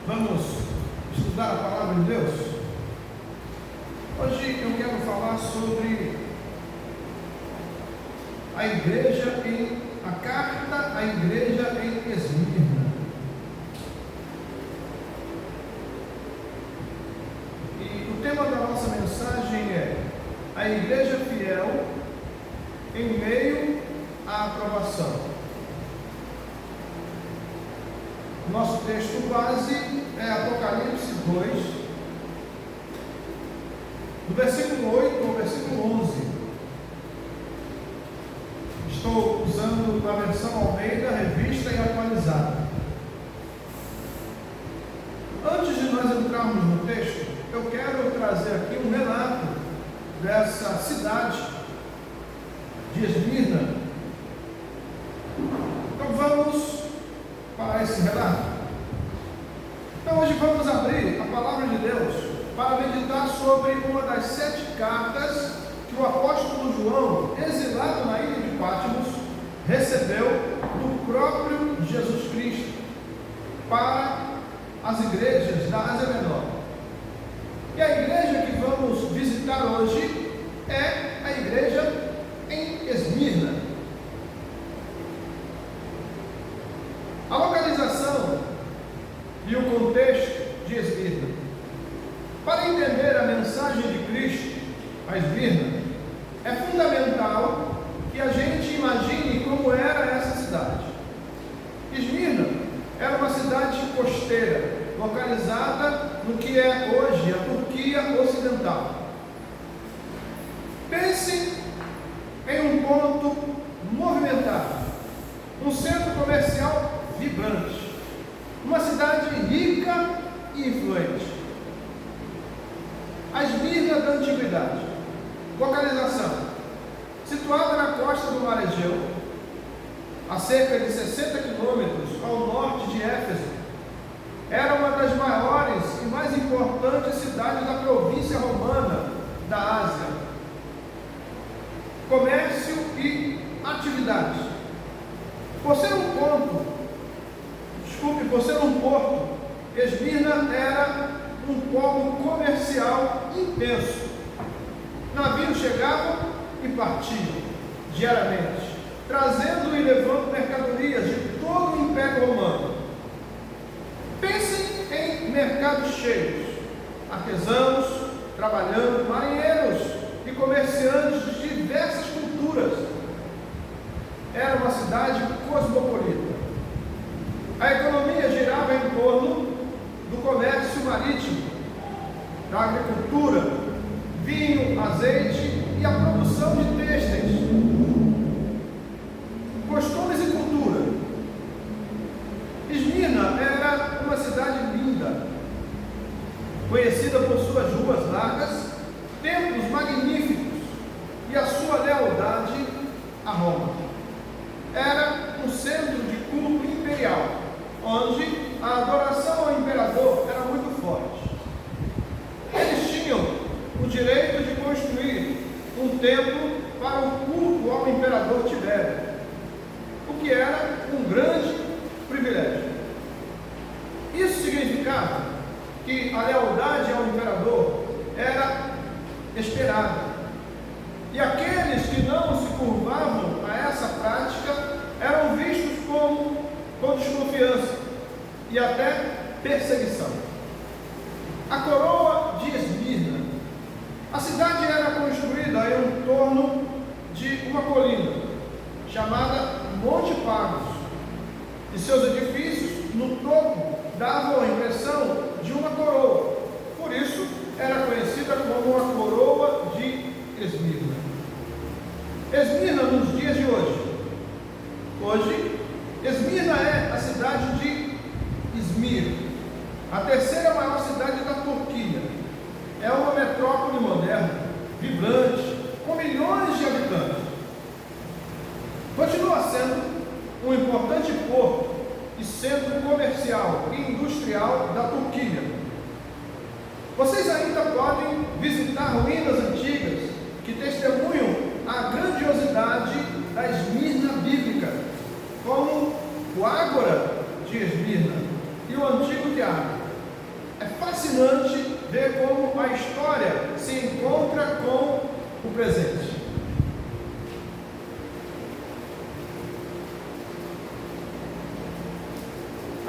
Vamos estudar a palavra de Deus? Hoje eu quero falar sobre a carta à igreja em Esmirna. E o tema da nossa mensagem é a igreja fiel em meio à aprovação. Nosso texto base é Apocalipse 2, do versículo 8 ao versículo 11. Estou usando a versão Almeida, revista e atualizada. Antes de nós entrarmos no texto, eu quero trazer aqui um relato dessa cidade de Esmirna. Então vamos para esse relato. Então hoje vamos abrir a palavra de Deus para meditar sobre uma das 7 cartas que o apóstolo João, exilado na ilha de Patmos, recebeu do próprio Jesus Cristo para as igrejas da Ásia Menor. E a igreja que vamos visitar hoje é a igreja em Esmirna. A localização e o contexto de Esmirna. Para entender a mensagem de Cristo a Esmirna, é fundamental que a gente imagine como era essa cidade. Esmirna era uma cidade costeira, localizada no que é hoje a Turquia Ocidental. Pense em um ponto movimentado, um centro comercial vibrante, uma cidade rica e influente. A Esmirna da Antiguidade. Localização: situada na costa do Mar Egeu, a cerca de 60 quilômetros ao norte de Éfeso, era uma das maiores e mais importantes cidades da província romana da Ásia. Comércio e atividades. Por ser um porto, Esmirna era um polo comercial intenso. Navios chegavam e partiam diariamente, trazendo e levando mercadorias de todo o Império Romano. Pensem em mercados cheios, artesãos trabalhando, marinheiros e comerciantes de diversas culturas. Era uma cidade cosmopolita. A economia girava em torno do comércio marítimo, da agricultura, vinho, azeite e a produção de têxteis. Costumes e cultura. Esmirna era uma cidade linda, conhecida por suas ruas largas, templos magníficos e a sua lealdade a Roma. Era um centro de culto imperial, onde a adoração ao imperador era muito forte. Eles tinham o direito de construir um templo para o culto ao imperador Tibério, o que era um grande privilégio. Isso significava que a lealdade ao imperador era esperada, e aqueles que não se curvavam a essa prática eram vistos com desconfiança e até perseguição. A coroa de Esmirna. A cidade era construída em torno de uma colina chamada Monte Pagos, e seus edifícios no topo davam a impressão de uma coroa. Por isso era conhecida como a coroa de Esmirna. Esmirna nos dias de hoje. Hoje, Esmirna é a cidade de Izmir, a terceira maior cidade da Turquia. É uma metrópole moderna, vibrante, com milhões de habitantes. Continua sendo um importante porto e centro comercial e industrial da Turquia. Vocês ainda podem visitar ruínas antigas que testemunham a grandiosidade da Esmirna bíblica, como o Ágora de Esmirna e o antigo teatro. fascinante ver como a história se encontra com o presente.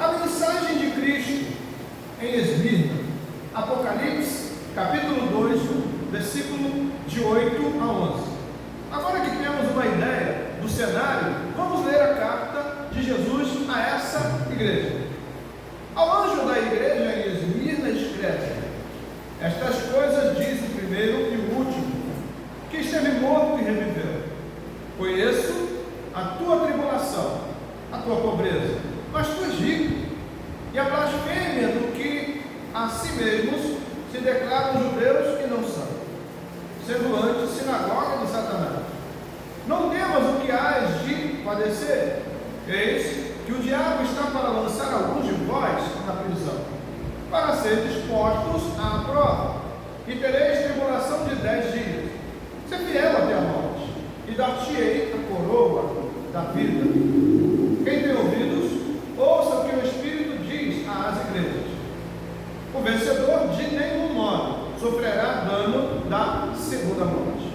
A mensagem de Cristo em Esmirna, Apocalipse, capítulo 2, versículo de 8 a 11. Agora que temos uma ideia do cenário, vamos ler a carta de Jesus a essa igreja. Ao anjo da igreja em Esmirna escreve: estas coisas diz o primeiro e o último, que esteve morto e reviveu. Conheço a tua tribulação, a tua pobreza, mas tu és rico, e a blasfêmia do que a si mesmos se declaram judeus e não são, sendo antes sinagoga de Satanás. Não temas o que hás de padecer. Eis que o diabo está para lançar alguns de vós na prisão, para serem expostos à prova, e tereis tribulação de 10 dias. Ser fiel até a morte, e dar-te-ei a coroa da vida. Quem tem ouvidos, ouça o que o Espírito diz às igrejas. O vencedor de nenhum modo sofrerá dano da segunda morte.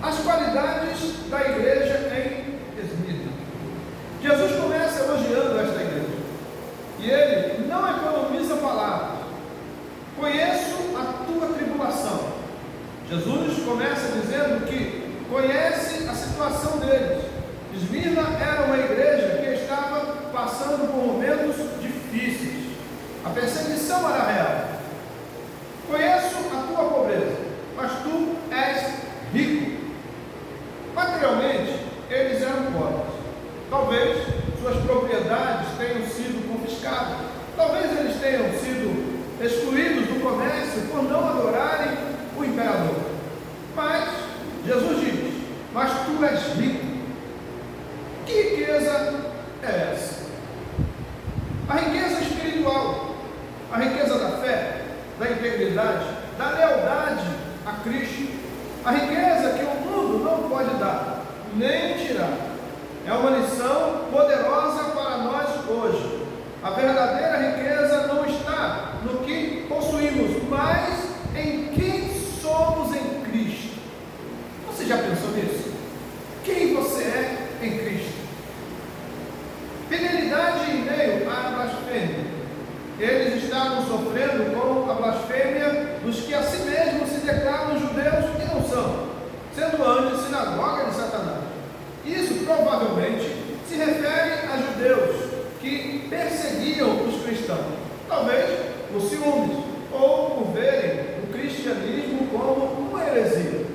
As qualidades da igreja em Esmirna. Jesus começa elogiando esta igreja, e ele não economiza palavras. Conheço a tua tribulação. Jesus começa dizendo que conhece a situação deles. Esmirna era uma igreja que estava passando por momentos difíceis. A perseguição era real. Conheço a tua pobreza, mas tu és rico. Materialmente, eles eram pobres. Talvez suas propriedades tenham sido confiscadas. Talvez eles tenham sido excluídos do comércio por não adorarem o imperador. Mas Jesus diz: mas tu és rico. Que riqueza é essa? A riqueza espiritual, a riqueza da fé, da integridade, da lealdade a Cristo, a riqueza que o mundo não pode dar, nem tirar. É uma lição poderosa para nós hoje. A verdadeira riqueza não está no que possuímos, mas em quem somos em Cristo. Você já pensou nisso? Quem você é em Cristo? Fidelidade em meio à blasfêmia. Eles estavam sofrendo com a blasfêmia dos que a si mesmos se declaram judeus e não são, sendo antes sinagoga de Satanás. Isso provavelmente se refere a judeus que perseguiam os cristãos, talvez por ciúmes ou por verem o cristianismo como uma heresia.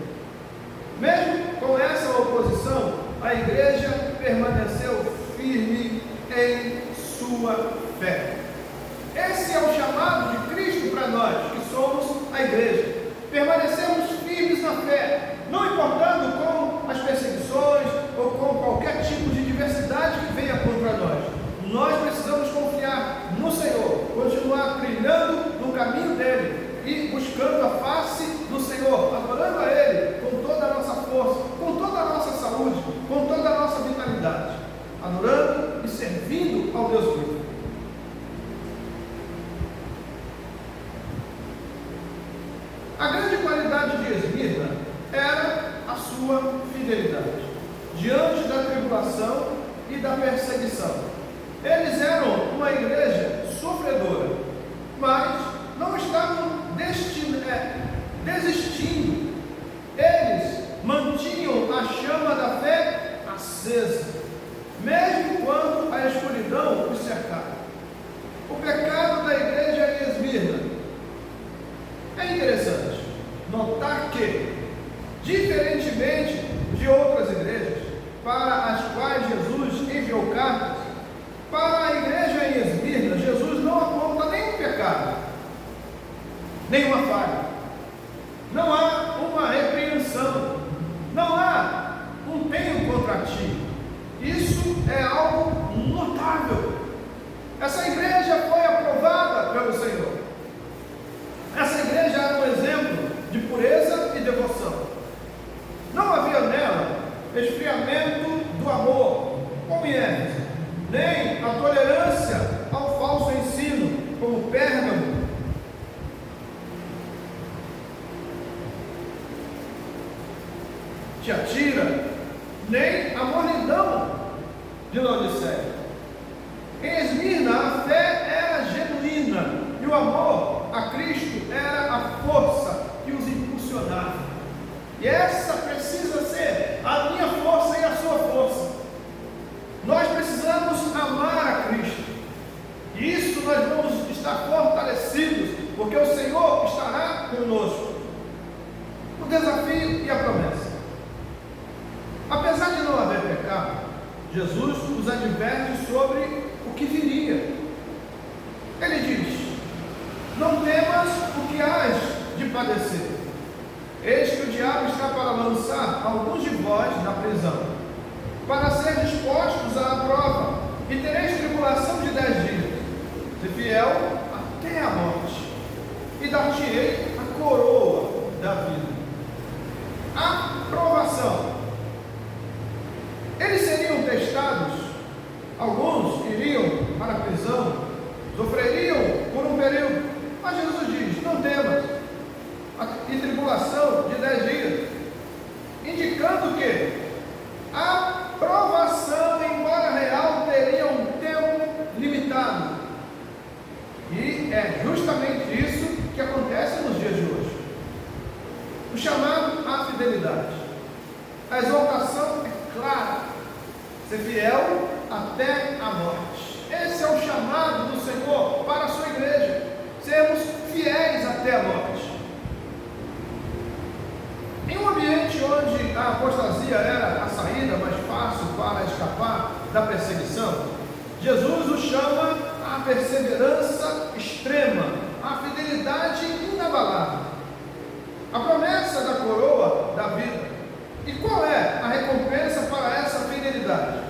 Mesmo com essa oposição, a igreja permaneceu firme em sua fé. Esse é o chamado de Cristo para nós, que somos a igreja. Permanecemos firmes na fé, não importando com as perseguições ou com qualquer tipo de diversidade que venha contra nós. Nós precisamos confiar no Senhor, continuar trilhando no caminho dele e buscando a face do Senhor, adorando a Ele com toda a nossa força, com toda a nossa saúde, com toda a nossa vitalidade, adorando e servindo ao Deus vivo. A grande qualidade de Esmirna é amor a Cristo era a força que os impulsionava. E essa precisa ser a minha força e a sua força. Nós precisamos amar a Cristo. E isso nós vamos estar fortalecidos, porque o Senhor estará conosco. O desafio e a promessa. Apesar de não haver pecado, Jesus nos adverte sobre o que viria. Ele diz: não temas o que hás de padecer. Eis que o diabo está para lançar alguns de vós na prisão, para ser dispostos à prova, e tereis tribulação de 10 dias. Se fiel até a morte, e dar-te-ei a coroa da vida. A provação. Eles seriam testados, alguns iriam para a prisão, sofreriam por um período, mas Jesus diz: não temas, e tribulação de 10 dias, indicando que a provação, embora real, teria um tempo limitado. E é justamente isso que acontece nos dias de hoje. O chamado à fidelidade. A exaltação é clara: ser fiel até a morte. Esse é o chamado do Senhor para a sua igreja, sermos fiéis até a morte. Em um ambiente onde a apostasia era a saída mais fácil para escapar da perseguição, Jesus o chama à perseverança extrema, à fidelidade inabalável, a promessa da coroa da vida. E qual é a recompensa para essa fidelidade?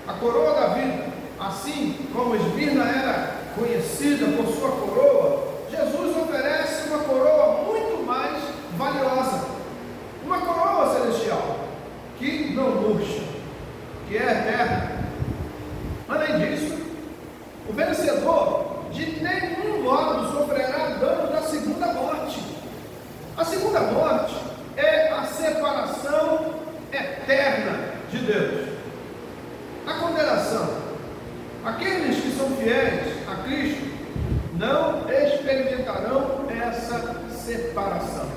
A coroa da vida. Assim como Esmirna era conhecida por sua coroa, Jesus oferece uma coroa muito mais valiosa, uma coroa celestial, que não murcha, que é eterna. Além disso, o vencedor de nenhum modo sofrerá dano da segunda morte. A segunda morte é a separação eterna de Deus. A condenação. Aqueles que são fiéis a Cristo não experimentarão essa separação.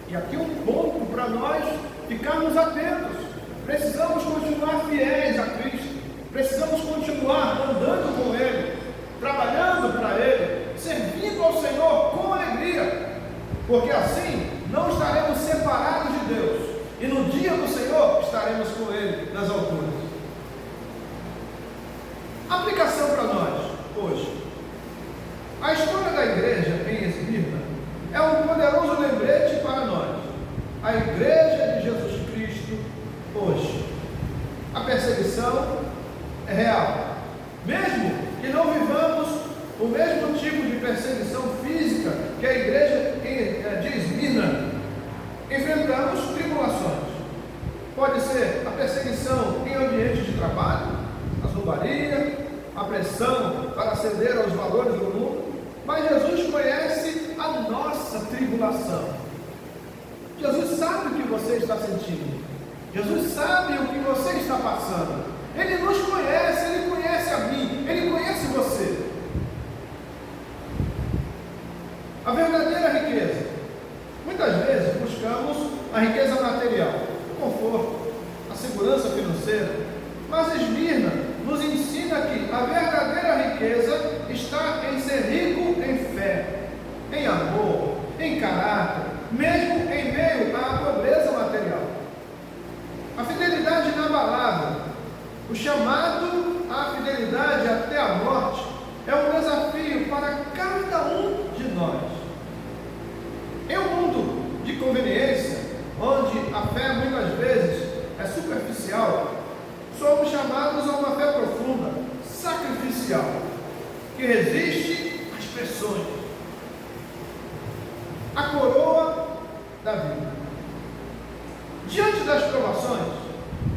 E aqui um ponto para nós ficarmos atentos. Precisamos continuar fiéis a Cristo. Precisamos continuar andando com Ele, trabalhando para Ele, servindo ao Senhor com alegria, porque assim não estaremos separados de Deus, e no dia do Senhor estaremos com Ele nas alturas. Aplicação para nós hoje. A história da igreja em Esmirna é um poderoso lembrete para nós. A igreja de Jesus Cristo hoje. A perseguição é real. Mesmo que não vivamos o mesmo tipo de perseguição física que a igreja de Esmirna, enfrentamos tribulações. Pode ser a perseguição em ambiente de trabalho, a zombaria, a pressão para ceder aos valores do mundo, mas Jesus conhece a nossa tribulação. Jesus sabe o que você está sentindo. Jesus sabe o que você está passando. Ele nos conhece, Ele conhece a mim, Ele conhece você. A verdadeira riqueza. Muitas vezes buscamos a riqueza material, o conforto, a segurança financeira, mas Esmirna nos ensina que a verdadeira riqueza está em ser rico em fé, em amor, em caráter, mesmo em meio à pobreza material. A fidelidade inabalável, o chamado à fidelidade até a morte, é um desafio para cada um de nós. Em um mundo de conveniência, onde a fé muitas vezes é superficial, somos chamados a uma fé profunda, sacrificial, que resiste às pressões. A coroa da vida. Diante das provações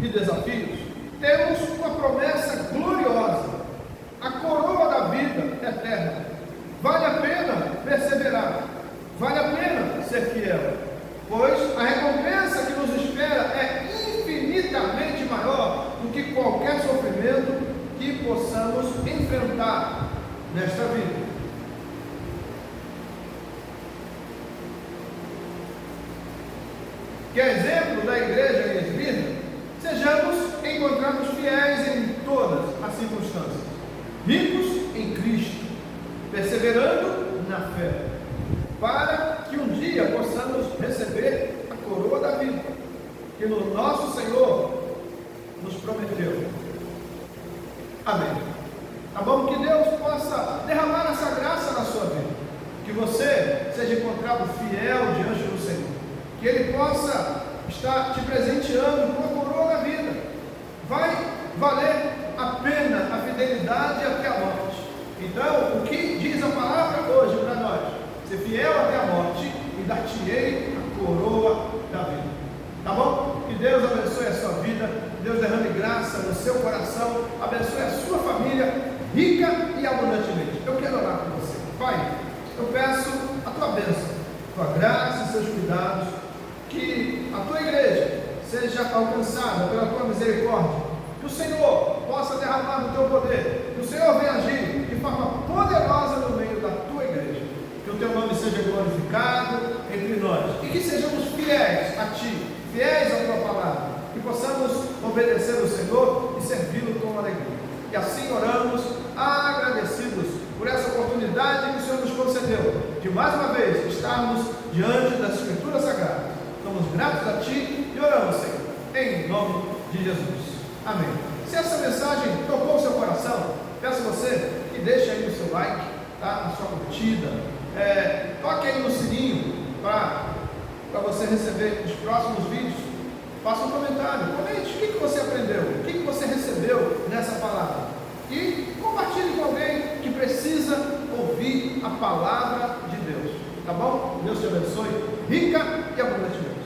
e desafios, temos uma promessa gloriosa, a coroa da vida eterna. Vale a pena perseverar, vale a pena ser fiel, pois a recompensa que nos espera é infinitamente maior do que qualquer sofrimento que possamos enfrentar nesta vida. que é exemplo da igreja em Esmirna, sejamos encontrados fiéis em todas as circunstâncias, ricos em Cristo, perseverando na fé, para que um dia possamos receber a coroa da vida, que o nosso Senhor nos prometeu. Amém. Tá bom? Que Deus possa derramar essa graça na sua vida, que você seja encontrado fiel diante do Senhor, que Ele possa estar te presenteando com a coroa da vida. Vai valer a pena a fidelidade até a morte. Então, o que diz a palavra hoje para nós? Ser fiel até a morte e dar-te-ei a coroa da vida. Tá bom? Que Deus abençoe a sua vida, Deus derrame graça no seu coração, abençoe a sua família, rica e abundantemente. Eu quero orar por você. Pai, eu peço a tua bênção, tua graça e seus cuidados, que a tua igreja seja alcançada pela tua misericórdia, que o Senhor possa derramar do teu poder, que o Senhor venha agir de forma poderosa no meio da tua igreja, que o teu nome seja glorificado entre nós, e que sejamos fiéis a ti, fiéis à tua palavra, que possamos obedecer ao Senhor e servi-lo com alegria. E assim oramos, agradecidos por essa oportunidade que o Senhor nos concedeu, de mais uma vez estarmos diante das Escrituras Sagradas. Somos gratos a ti e oramos, Senhor, em nome de Jesus. Amém. Se essa mensagem tocou o seu coração, peço a você que deixe aí o seu like, tá? A sua curtida, toque aí no sininho para você receber os próximos vídeos. Faça um comentário, comente o que você aprendeu, o que você recebeu nessa palavra, e compartilhe com alguém que precisa ouvir a palavra de Deus, tá bom? Deus te abençoe rica e abundantemente.